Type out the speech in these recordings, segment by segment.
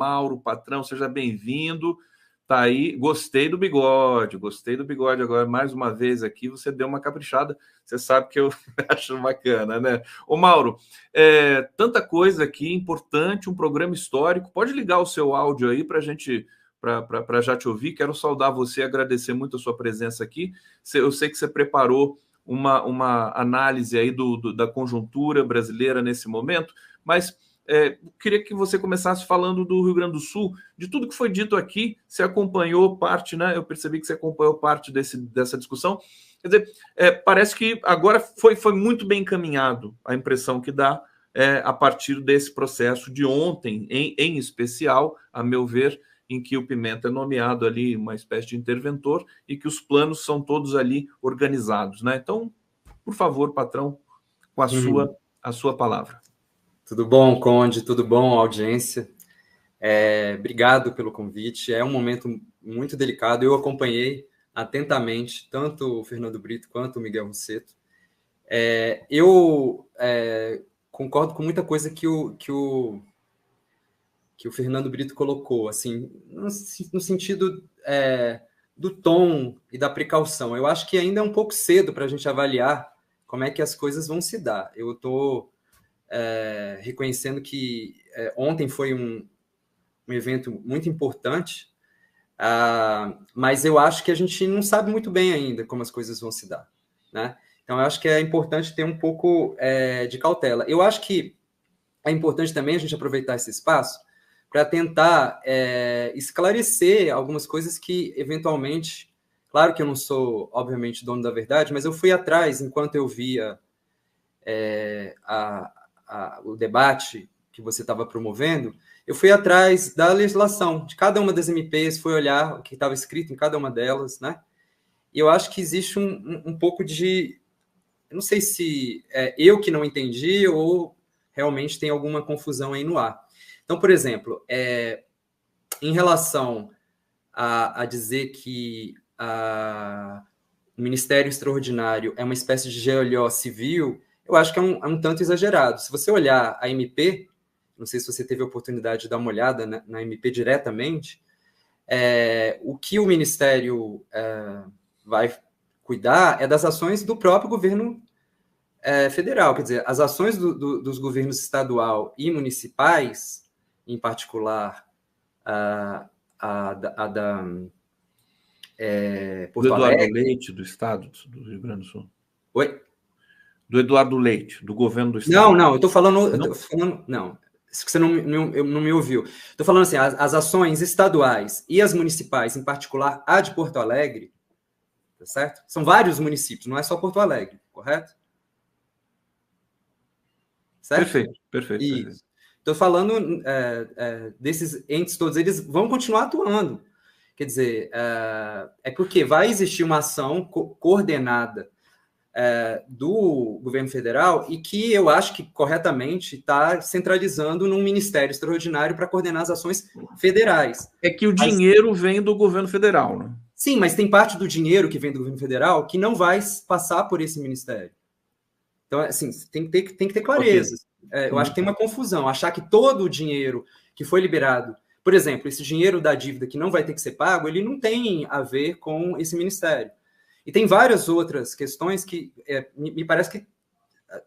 Mauro, patrão, seja bem-vindo. Tá aí, gostei do bigode agora, mais uma vez aqui, você deu uma caprichada, você sabe que eu acho bacana, né? Ô Mauro, tanta coisa aqui, importante, um programa histórico, pode ligar o seu áudio aí para gente, para já te ouvir, quero saudar você, agradecer muito a sua presença aqui, eu sei que você preparou uma análise aí da conjuntura brasileira nesse momento, mas queria que você começasse falando do Rio Grande do Sul, de tudo que foi dito aqui, você acompanhou parte, né? Eu percebi que você acompanhou parte dessa discussão. Quer dizer, parece que agora foi muito bem encaminhado, a impressão que dá a partir desse processo de ontem, em especial, a meu ver, em que o Pimenta é nomeado ali uma espécie de interventor e que os planos são todos ali organizados, né? Então, por favor, patrão, com a sua palavra. Tudo bom, Conde? Tudo bom, audiência? Obrigado pelo convite. É um momento muito delicado. Eu acompanhei atentamente tanto o Fernando Brito quanto o Miguel Rosseto. Eu concordo com muita coisa que o Fernando Brito colocou, assim, no sentido do tom e da precaução. Eu acho que ainda é um pouco cedo para a gente avaliar como é que as coisas vão se dar. Eu estou reconhecendo que ontem foi um evento muito importante, mas eu acho que a gente não sabe muito bem ainda como as coisas vão se dar, né? Então, eu acho que é importante ter um pouco de cautela. Eu acho que é importante também a gente aproveitar esse espaço para tentar esclarecer algumas coisas que, eventualmente, claro que eu não sou, obviamente, dono da verdade, mas eu fui atrás, enquanto eu via o debate que você estava promovendo, eu fui atrás da legislação de cada uma das MPs, fui olhar o que estava escrito em cada uma delas, né? E eu acho que existe um pouco de... Eu não sei se eu que não entendi ou realmente tem alguma confusão aí no ar. Então, por exemplo, em relação a dizer que o Ministério Extraordinário é uma espécie de GLO civil, eu acho que é um tanto exagerado. Se você olhar a MP, não sei se você teve a oportunidade de dar uma olhada na MP diretamente, o que o Ministério vai cuidar é das ações do próprio governo federal, quer dizer, as ações dos governos estadual e municipais, em particular a da Porto do Eduardo Alegre. Leite, do Estado do Rio Grande do Sul. Oi? Do Eduardo Leite, do governo do Estado. Não, eu estou falando... Não, você não me ouviu. Estou falando assim, as ações estaduais e as municipais, em particular a de Porto Alegre, tá certo? São vários municípios, não é só Porto Alegre, correto? Certo? Perfeito. Isso. Estou falando desses entes todos, eles vão continuar atuando. Quer dizer, porque vai existir uma ação coordenada do governo federal e que eu acho que corretamente está centralizando num ministério extraordinário para coordenar as ações federais. É que o dinheiro vem do governo federal, né? Sim, mas tem parte do dinheiro que vem do governo federal que não vai passar por esse ministério. Então, assim, tem que ter clareza. Eu acho que tem uma confusão. Achar que todo o dinheiro que foi liberado, por exemplo, esse dinheiro da dívida que não vai ter que ser pago, ele não tem a ver com esse ministério. E tem várias outras questões que me parece que,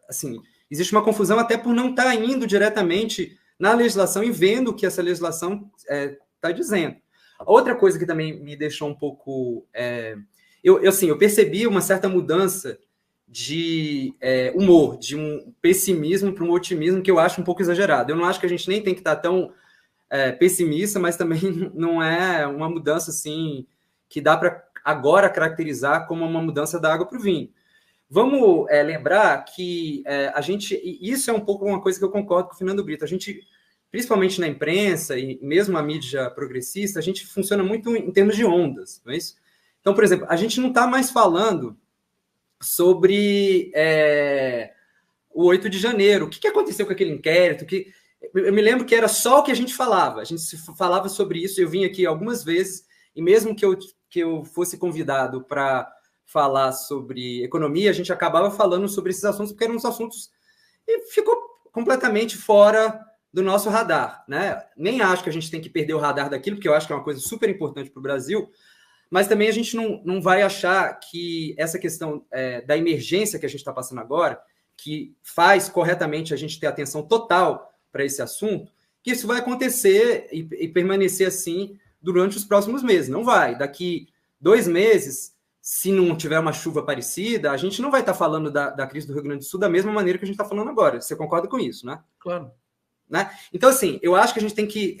assim, existe uma confusão até por não estar indo diretamente na legislação e vendo o que essa legislação está dizendo. Outra coisa que também me deixou um pouco... eu percebi uma certa mudança de humor, de um pessimismo para um otimismo que eu acho um pouco exagerado. Eu não acho que a gente nem tem que estar tão pessimista, mas também não é uma mudança assim que dá para agora caracterizar como uma mudança da água para o vinho. Vamos lembrar que isso é um pouco uma coisa que eu concordo com o Fernando Brito, a gente, principalmente na imprensa e mesmo a mídia progressista, a gente funciona muito em termos de ondas, não é isso? Então, por exemplo, a gente não está mais falando sobre o 8 de janeiro, o que aconteceu com aquele inquérito, eu me lembro que era só o que a gente falava sobre isso, eu vim aqui algumas vezes, e mesmo que eu fosse convidado para falar sobre economia, a gente acabava falando sobre esses assuntos, porque eram uns assuntos e ficou completamente fora do nosso radar, né? Nem acho que a gente tem que perder o radar daquilo, porque eu acho que é uma coisa super importante para o Brasil, mas também a gente não vai achar que essa questão da emergência que a gente está passando agora, que faz corretamente a gente ter atenção total para esse assunto, que isso vai acontecer e permanecer assim durante os próximos meses. Não vai. Daqui 2 meses, se não tiver uma chuva parecida, a gente não vai estar falando da crise do Rio Grande do Sul da mesma maneira que a gente está falando agora. Você concorda com isso, né? Claro. Né? Então, assim, eu acho que a gente tem que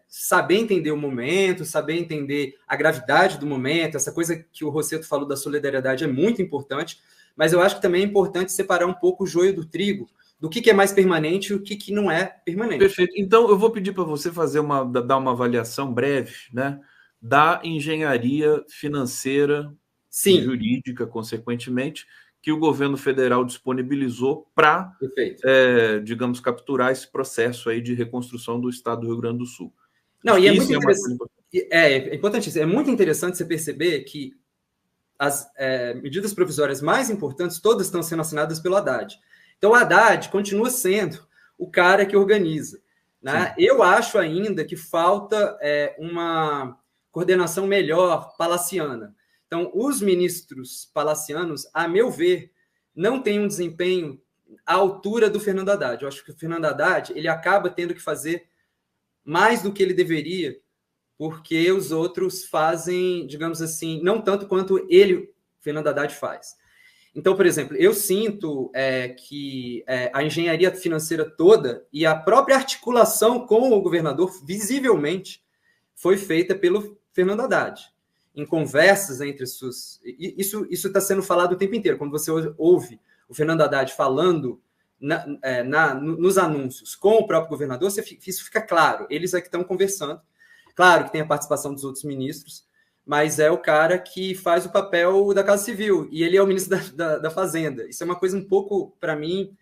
saber entender o momento, saber entender a gravidade do momento. Essa coisa que o Rosseto falou da solidariedade é muito importante, mas eu acho que também é importante separar um pouco o joio do trigo, do que é mais permanente e o que não é permanente. Perfeito. Então, eu vou pedir para você dar uma avaliação breve, né, da engenharia financeira e jurídica, consequentemente, que o governo federal disponibilizou para, digamos, capturar esse processo aí de reconstrução do estado do Rio Grande do Sul. Não, e é muito interessante. É importantíssimo. É muito interessante você perceber que as medidas provisórias mais importantes todas estão sendo assinadas pelo Haddad. Então, o Haddad continua sendo o cara que organiza. Né? Eu acho ainda que falta uma coordenação melhor palaciana. Então, os ministros palacianos, a meu ver, não têm um desempenho à altura do Fernando Haddad. Eu acho que o Fernando Haddad ele acaba tendo que fazer mais do que ele deveria, porque os outros fazem, digamos assim, não tanto quanto ele, Fernando Haddad, faz. Então, por exemplo, eu sinto que a engenharia financeira toda e a própria articulação com o governador, visivelmente, foi feita pelo Fernando Haddad. Em conversas entre suas... Isso está sendo falado o tempo inteiro. Quando você ouve o Fernando Haddad falando nos anúncios com o próprio governador, isso fica claro. Eles é que estão conversando. Claro que tem a participação dos outros ministros, mas é o cara que faz o papel da Casa Civil, e ele é o ministro da Fazenda. Isso é uma coisa um pouco, para mim,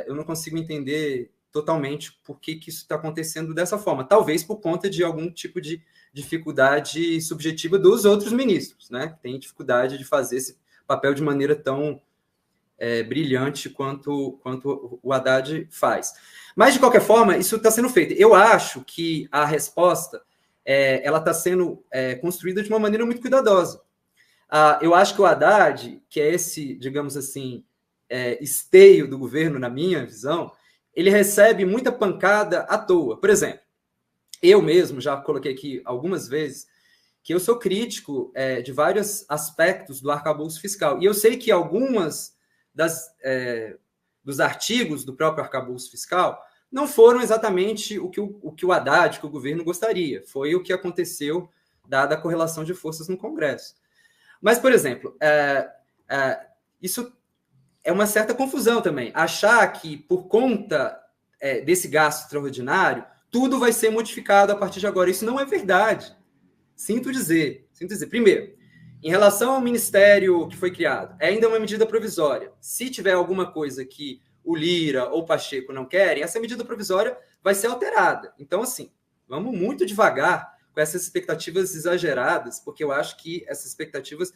eu não consigo entender totalmente por que isso está acontecendo dessa forma. Talvez por conta de algum tipo de dificuldade subjetiva dos outros ministros, né? Que tem dificuldade de fazer esse papel de maneira tão brilhante quanto o Haddad faz. Mas, de qualquer forma, isso está sendo feito. Eu acho que a resposta ela está sendo construída de uma maneira muito cuidadosa. Eu acho que o Haddad, que é esse, digamos assim, esteio do governo, na minha visão, ele recebe muita pancada à toa. Por exemplo, eu mesmo já coloquei aqui algumas vezes que eu sou crítico de vários aspectos do arcabouço fiscal. E eu sei que algumas dos artigos do próprio arcabouço fiscal não foram exatamente o que o Haddad, que o governo gostaria. Foi o que aconteceu, dada a correlação de forças no Congresso. Mas, por exemplo, isso é uma certa confusão também. Achar que, por conta desse gasto extraordinário, tudo vai ser modificado a partir de agora. Isso não é verdade. Sinto dizer. Primeiro, em relação ao ministério que foi criado, é ainda uma medida provisória. Se tiver alguma coisa que o Lira ou o Pacheco não querem, essa medida provisória vai ser alterada. Então, assim, vamos muito devagar com essas expectativas exageradas, porque eu acho que essas expectativas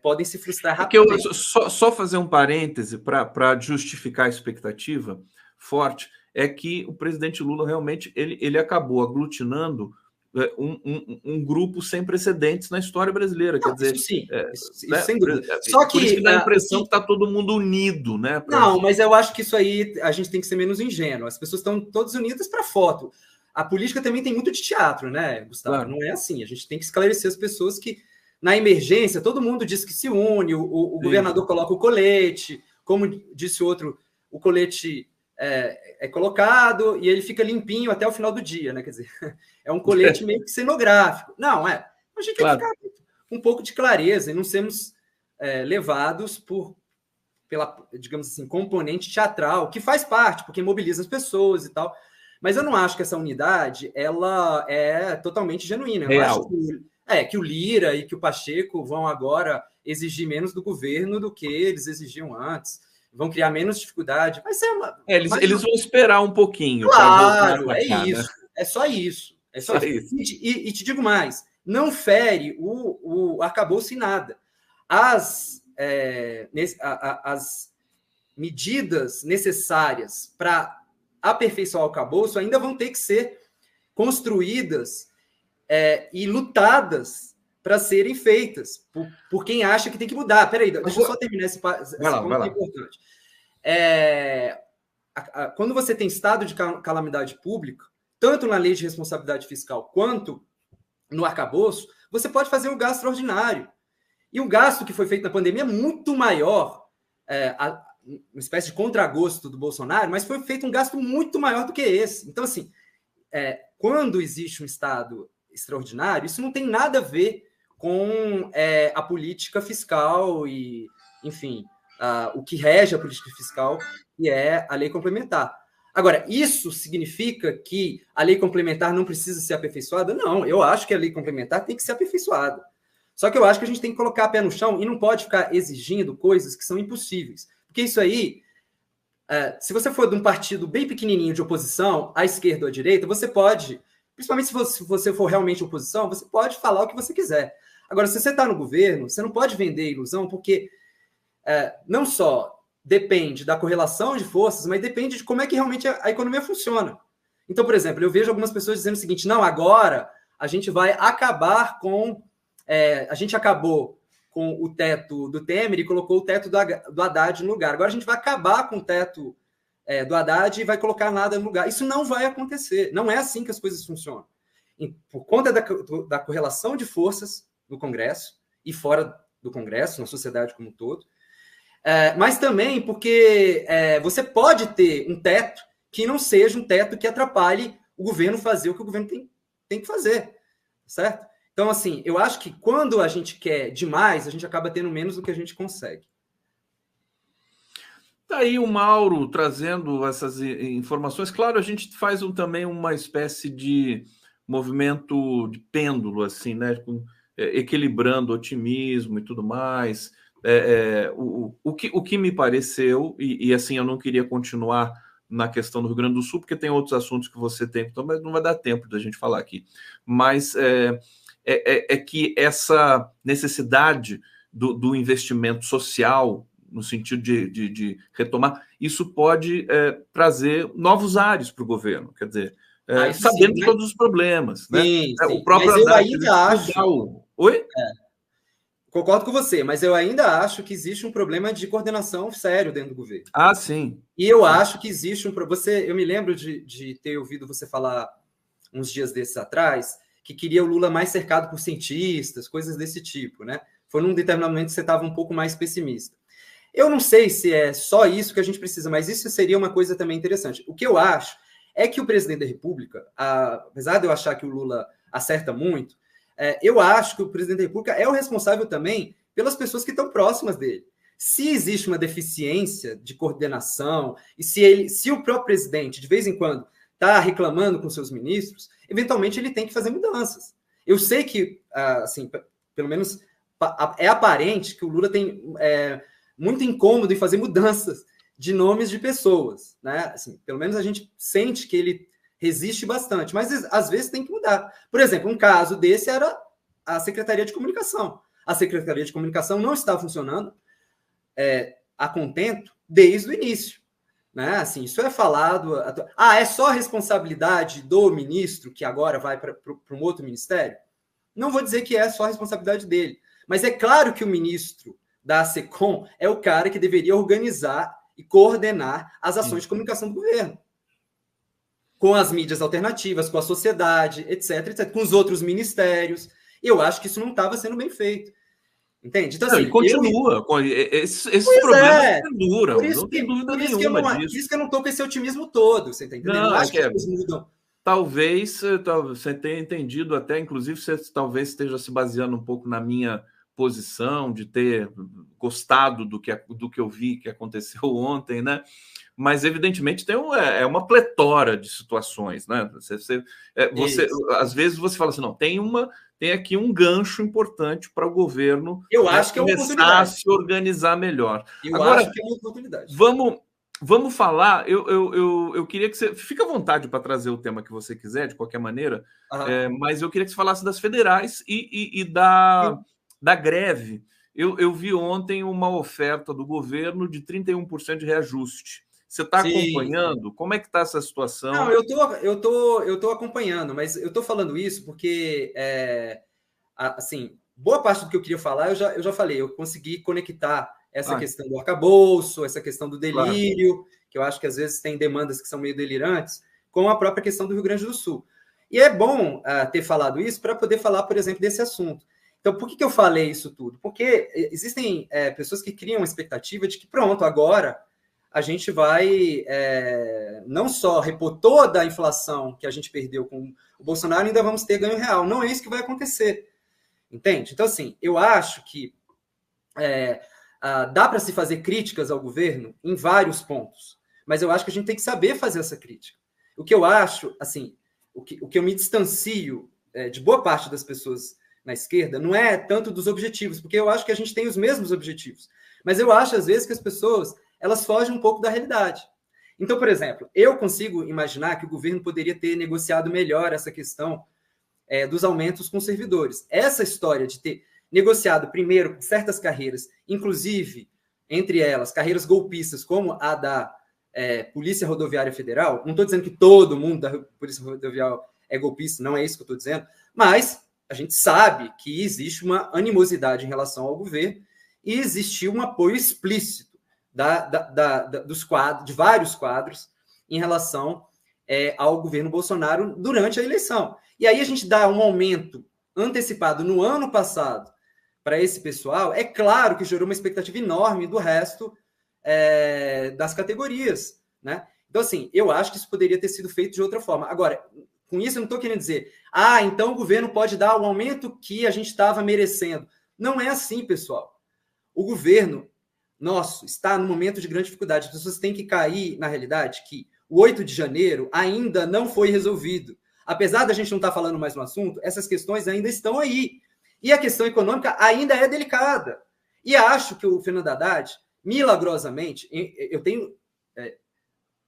podem se frustrar rapidamente. Só fazer um parêntese para justificar a expectativa forte, é que o presidente Lula realmente ele acabou aglutinando um grupo sem precedentes na história brasileira. Quer dizer, isso sim, né? Sem dúvida. Só que por isso que dá a impressão que está todo mundo unido, né? Não, mas eu acho que isso aí a gente tem que ser menos ingênuo. As pessoas estão todas unidas para foto. A política também tem muito de teatro, né, Gustavo? Claro. Não é assim. A gente tem que esclarecer as pessoas que, na emergência, todo mundo diz que se une, o governador coloca o colete, como disse o outro, o colete é colocado e ele fica limpinho até o final do dia, né? Quer dizer, é um colete meio que cenográfico. Não, a gente tem que ficar com um pouco de clareza e não sermos levados pela, digamos assim, componente teatral, que faz parte, porque mobiliza as pessoas e tal. Mas eu não acho que essa unidade ela é totalmente genuína. Eu acho que o Lira e que o Pacheco vão agora exigir menos do governo do que eles exigiam antes. Vão criar menos dificuldade. Vai ser eles vão esperar um pouquinho. Claro, isso. Né? É só isso. É só isso. E te digo mais, não fere o arcabouço em nada. As medidas necessárias para aperfeiçoar o arcabouço ainda vão ter que ser construídas e lutadas para serem feitas por quem acha que tem que mudar. Peraí, deixa eu só terminar esse ponto que é importante. Quando você tem estado de calamidade pública, tanto na lei de responsabilidade fiscal quanto no arcabouço, você pode fazer um gasto extraordinário. E o gasto que foi feito na pandemia é muito maior, uma espécie de contragosto do Bolsonaro, mas foi feito um gasto muito maior do que esse. Então, assim, quando existe um estado extraordinário, isso não tem nada a ver com a política fiscal e, enfim, o que rege a política fiscal, que é a lei complementar. Agora, isso significa que a lei complementar não precisa ser aperfeiçoada? Não, eu acho que a lei complementar tem que ser aperfeiçoada. Só que eu acho que a gente tem que colocar a pé no chão e não pode ficar exigindo coisas que são impossíveis. Porque isso aí, se você for de um partido bem pequenininho de oposição, à esquerda ou à direita, você pode, principalmente se você for realmente oposição, você pode falar o que você quiser. Agora, se você está no governo, você não pode vender ilusão, porque não só depende da correlação de forças, mas depende de como é que realmente a economia funciona. Então, por exemplo, eu vejo algumas pessoas dizendo o seguinte: não, agora a gente vai acabar com... a gente acabou com o teto do Temer e colocou o teto do Haddad no lugar. Agora a gente vai acabar com o teto do Haddad e vai colocar nada no lugar. Isso não vai acontecer. Não é assim que as coisas funcionam. Por conta da correlação de forças no Congresso e fora do Congresso, na sociedade como um todo, mas também porque você pode ter um teto que não seja um teto que atrapalhe o governo fazer o que o governo tem que fazer, certo? Então, assim, eu acho que quando a gente quer demais, a gente acaba tendo menos do que a gente consegue. Tá aí o Mauro trazendo essas informações. Claro, a gente faz também uma espécie de movimento de pêndulo, assim, né? Equilibrando otimismo e tudo mais. O que me pareceu, e assim, eu não queria continuar na questão do Rio Grande do Sul, porque tem outros assuntos que você tem, então, mas não vai dar tempo da gente falar aqui. Mas que essa necessidade do investimento social, no sentido de retomar, isso pode trazer novos ares para o governo, quer dizer, sabendo de todos os problemas. Sim, né? Sim. O próprio mas eu ainda acho... Oi? Concordo com você, mas eu ainda acho que existe um problema de coordenação sério dentro do governo. Ah, sim. E eu acho que existe eu me lembro de ter ouvido você falar uns dias desses atrás que queria o Lula mais cercado por cientistas, coisas desse tipo, né? Foi num determinado momento que você estava um pouco mais pessimista. Eu não sei se é só isso que a gente precisa, mas isso seria uma coisa também interessante. O que eu acho é que o presidente da República, apesar de eu achar que o Lula acerta muito, eu acho que o presidente da República é o responsável também pelas pessoas que estão próximas dele. Se existe uma deficiência de coordenação, e se o próprio presidente, de vez em quando, está reclamando com seus ministros, eventualmente ele tem que fazer mudanças. Eu sei que, assim, pelo menos é aparente que o Lula tem muito incômodo em fazer mudanças de nomes de pessoas, né? Assim, pelo menos a gente sente que ele resiste bastante, mas às vezes tem que mudar. Por exemplo, um caso desse era a Secretaria de Comunicação. A Secretaria de Comunicação não está funcionando a contento desde o início. Né? Assim, isso é falado... é só responsabilidade do ministro que agora vai para um outro ministério? Não vou dizer que é só responsabilidade dele, mas é claro que o ministro da SECOM é o cara que deveria organizar e coordenar as ações de comunicação do governo. Com as mídias alternativas, com a sociedade, etc., com os outros ministérios. Eu acho que isso não estava sendo bem feito. Entende? Então, assim, e continua. Esses problemas perduram, não tem dúvida nenhuma disso. Por isso que eu não estou com esse otimismo todo, você está entendendo? Não, eu acho que eles mudam. Talvez você tenha entendido até, inclusive, você talvez esteja se baseando um pouco na minha posição de ter gostado do que eu vi que aconteceu ontem, né? Mas, evidentemente, tem uma pletora de situações, né? Às vezes você fala assim, não, tem aqui um gancho importante para o governo começar a se organizar melhor. Agora, acho que é uma oportunidade. Vamos falar, eu queria que você... Fique à vontade para trazer o tema que você quiser, de qualquer maneira, mas eu queria que você falasse das federais e da greve. Eu vi ontem uma oferta do governo de 31% de reajuste. Você está Sim. acompanhando? Como é que está essa situação? Não, eu tô acompanhando, mas eu tô falando isso porque, assim, boa parte do que eu queria falar, eu já falei, eu consegui conectar essa questão do arcabouço, essa questão do delírio, que eu acho que às vezes tem demandas que são meio delirantes, com a própria questão do Rio Grande do Sul. E é bom ter falado isso para poder falar, por exemplo, desse assunto. Então, por que eu falei isso tudo? Porque existem pessoas que criam uma expectativa de que, pronto, agora a gente vai não só repor toda a inflação que a gente perdeu com o Bolsonaro, ainda vamos ter ganho real. Não é isso que vai acontecer. Entende? Então, assim, eu acho que dá para se fazer críticas ao governo em vários pontos, mas eu acho que a gente tem que saber fazer essa crítica. O que eu acho, assim, o que eu me distancio de boa parte das pessoas na esquerda não é tanto dos objetivos, porque eu acho que a gente tem os mesmos objetivos, mas eu acho, às vezes, que as pessoas elas fogem um pouco da realidade. Então, por exemplo, eu consigo imaginar que o governo poderia ter negociado melhor essa questão dos aumentos com servidores. Essa história de ter negociado primeiro com certas carreiras, inclusive, entre elas, carreiras golpistas, como a da Polícia Rodoviária Federal, não estou dizendo que todo mundo da Polícia Rodoviária é golpista, não é isso que eu estou dizendo, mas a gente sabe que existe uma animosidade em relação ao governo e existiu um apoio explícito dos quadros, de vários quadros em relação ao governo Bolsonaro durante a eleição. E aí a gente dá um aumento antecipado no ano passado para esse pessoal, é claro que gerou uma expectativa enorme do resto das categorias, né? Então, assim, eu acho que isso poderia ter sido feito de outra forma. Agora, com isso eu não estou querendo dizer, então o governo pode dar o aumento que a gente estava merecendo. Não é assim, pessoal. O governo nosso está num momento de grande dificuldade. As pessoas têm que cair na realidade que o 8 de janeiro ainda não foi resolvido. Apesar da gente não estar falando mais no assunto, essas questões ainda estão aí. E a questão econômica ainda é delicada. E acho que o Fernando Haddad, milagrosamente, eu tenho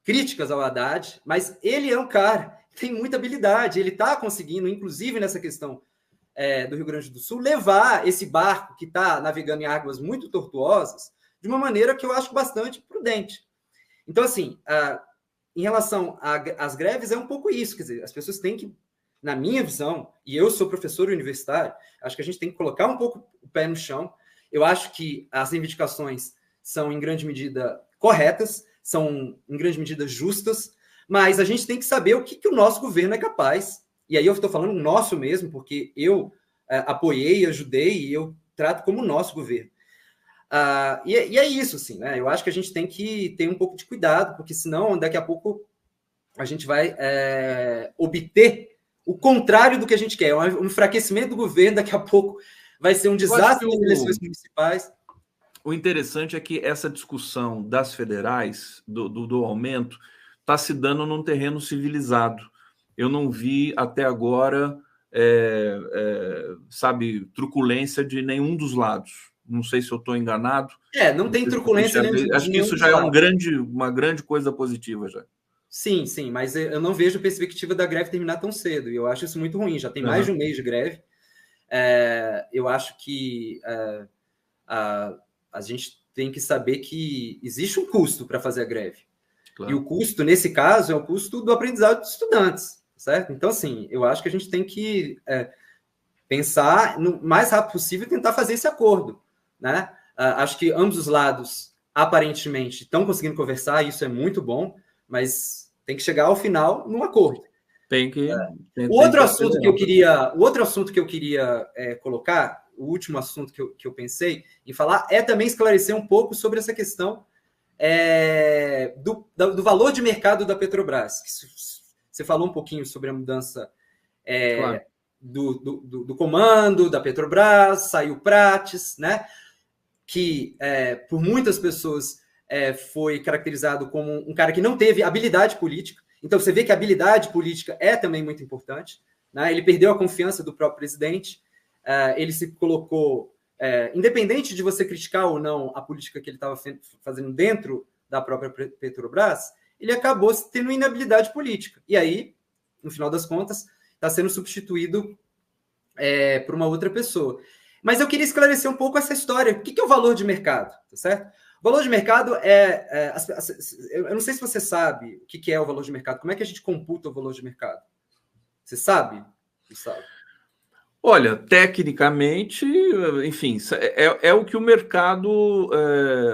críticas ao Haddad, mas ele é um cara que tem muita habilidade. Ele está conseguindo, inclusive nessa questão do Rio Grande do Sul, levar esse barco que está navegando em águas muito tortuosas de uma maneira que eu acho bastante prudente. Então, assim, em relação às greves, é um pouco isso. Quer dizer, as pessoas têm que, na minha visão, e eu sou professor universitário, acho que a gente tem que colocar um pouco o pé no chão. Eu acho que as reivindicações são, em grande medida, corretas, são, em grande medida, justas, mas a gente tem que saber o que o nosso governo é capaz. E aí eu estou falando nosso mesmo, porque eu apoiei, ajudei, e eu trato como nosso governo. E é isso, assim, né? Eu acho que a gente tem que ter um pouco de cuidado, porque senão, daqui a pouco, a gente vai obter o contrário do que a gente quer. Um enfraquecimento do governo, daqui a pouco vai ser um desastre das eleições municipais. O interessante é que essa discussão das federais, do aumento, está se dando num terreno civilizado. Eu não vi até agora, truculência de nenhum dos lados. Não sei se eu estou enganado. Não tem truculência nenhuma. Acho que isso já é uma grande coisa positiva já. Sim, mas eu não vejo perspectiva da greve terminar tão cedo. E eu acho isso muito ruim. Já tem mais de um mês de greve. Eu acho que a gente tem que saber que existe um custo para fazer a greve. Claro. E o custo, nesse caso, é o custo do aprendizado dos estudantes, certo? Então, assim, eu acho que a gente tem que pensar no mais rápido possível e tentar fazer esse acordo, né? Acho que ambos os lados, aparentemente, estão conseguindo conversar, e isso é muito bom, mas tem que chegar ao final num acordo. O outro assunto que eu queria colocar, o último assunto que eu pensei em falar, é também esclarecer um pouco sobre essa questão do valor de mercado da Petrobras. Você falou um pouquinho sobre a mudança claro. do comando da Petrobras, saiu Prates, né? Que por muitas pessoas foi caracterizado como um cara que não teve habilidade política. Então você vê que a habilidade política é também muito importante, né? Ele perdeu a confiança do próprio presidente, ele se colocou, independente de você criticar ou não a política que ele estava fazendo dentro da própria Petrobras, ele acabou tendo inabilidade política. E aí, no final das contas, está sendo substituído por uma outra pessoa. Mas eu queria esclarecer um pouco essa história. O que é o valor de mercado? Tá certo? Valor de mercado eu não sei se você sabe o que é o valor de mercado. Como é que a gente computa o valor de mercado? Você sabe? Você sabe? Olha, tecnicamente, enfim, é o que o mercado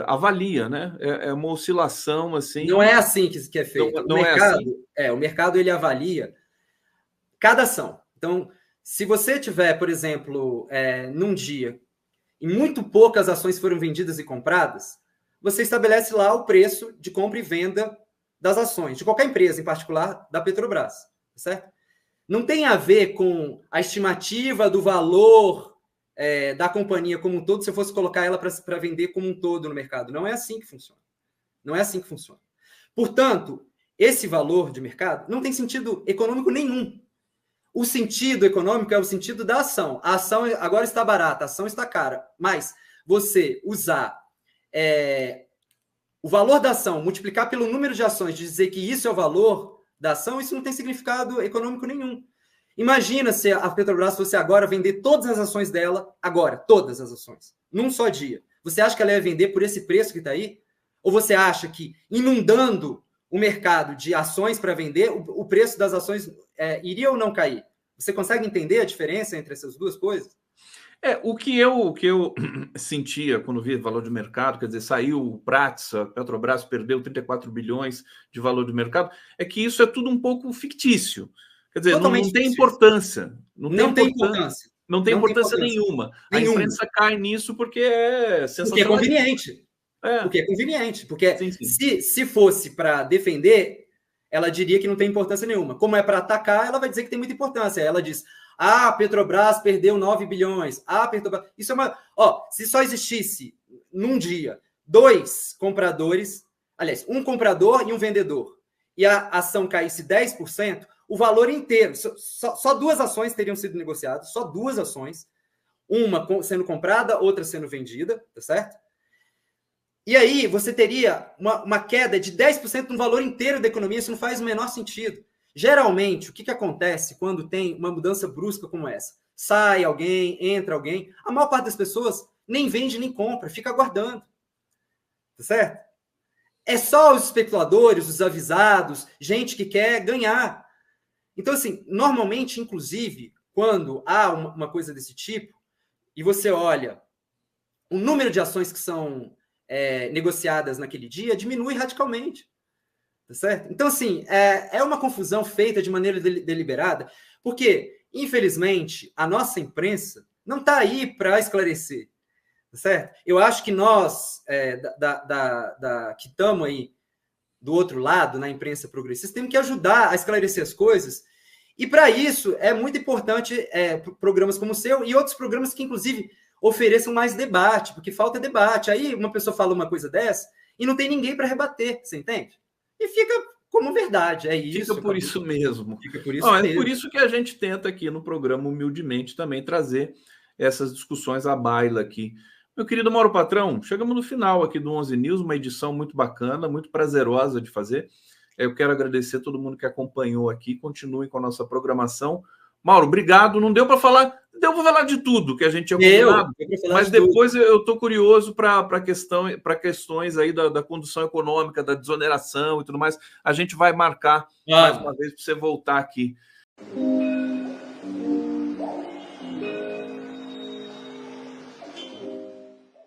avalia, né? É uma oscilação assim. Não é assim que é feito. Não é assim? O mercado ele avalia cada ação. Então, se você tiver, por exemplo, num dia e muito poucas ações foram vendidas e compradas, você estabelece lá o preço de compra e venda das ações, de qualquer empresa, em particular da Petrobras, certo? Não tem a ver com a estimativa do valor da companhia como um todo, se eu fosse colocar ela para vender como um todo no mercado. Não é assim que funciona. Não é assim que funciona. Portanto, esse valor de mercado não tem sentido econômico nenhum. O sentido econômico é o sentido da ação. A ação agora está barata, a ação está cara. Mas você usar o valor da ação, multiplicar pelo número de ações, dizer que isso é o valor da ação, isso não tem significado econômico nenhum. Imagina se a Petrobras fosse agora vender todas as ações dela, agora, todas as ações, num só dia. Você acha que ela ia vender por esse preço que está aí? Ou você acha que, inundando o mercado de ações para vender, o preço das ações iria ou não cair? Você consegue entender a diferença entre essas duas coisas? O que eu sentia quando vi valor de mercado, quer dizer, saiu o Prats, a Petrobras perdeu 34 bilhões de valor de mercado, é que isso é tudo um pouco fictício. Quer dizer, não tem importância. Não tem importância. Não tem importância nenhuma. A imprensa cai nisso porque é sensacionalista. Porque é conveniente. Porque é conveniente. Porque sim. Se fosse para defender, ela diria que não tem importância nenhuma. Como é para atacar, ela vai dizer que tem muita importância. Ela diz: a Petrobras perdeu 9 bilhões. A Petrobras... Isso é uma... se só existisse num dia 2 compradores, aliás, um comprador e um vendedor, e a ação caísse 10%, o valor inteiro, só 2 ações teriam sido negociadas, só 2 ações, uma sendo comprada, outra sendo vendida, tá certo? E aí você teria uma queda de 10% no valor inteiro da economia, isso não faz o menor sentido. Geralmente, o que acontece quando tem uma mudança brusca como essa? Sai alguém, entra alguém, a maior parte das pessoas nem vende nem compra, fica aguardando. Tá certo? É só os especuladores, os avisados, gente que quer ganhar. Então, assim, normalmente, inclusive, quando há uma coisa desse tipo, e você olha o número de ações que são negociadas naquele dia, diminui radicalmente. Tá certo? Então, assim, é uma confusão feita de maneira deliberada, porque, infelizmente, a nossa imprensa não está aí para esclarecer. Tá certo? Eu acho que nós, que estamos aí do outro lado, na imprensa progressista, temos que ajudar a esclarecer as coisas. E, para isso, é muito importante programas como o seu e outros programas que, inclusive, ofereçam mais debate, porque falta debate. Aí uma pessoa fala uma coisa dessa e não tem ninguém para rebater, você entende? E fica como verdade, é isso. Fica por isso mesmo. Fica por isso mesmo. É por isso que a gente tenta aqui no programa, humildemente, também trazer essas discussões à baila aqui. Meu querido Mauro Patrão, chegamos no final aqui do 11 News, uma edição muito bacana, muito prazerosa de fazer. Eu quero agradecer a todo mundo que acompanhou aqui. Continue com a nossa programação. Mauro, obrigado. Não deu para falar, deu para falar de tudo que a gente tinha combinado, mas depois eu estou curioso para questões aí da condução econômica, da desoneração e tudo mais. A gente vai marcar mais uma vez para você voltar aqui.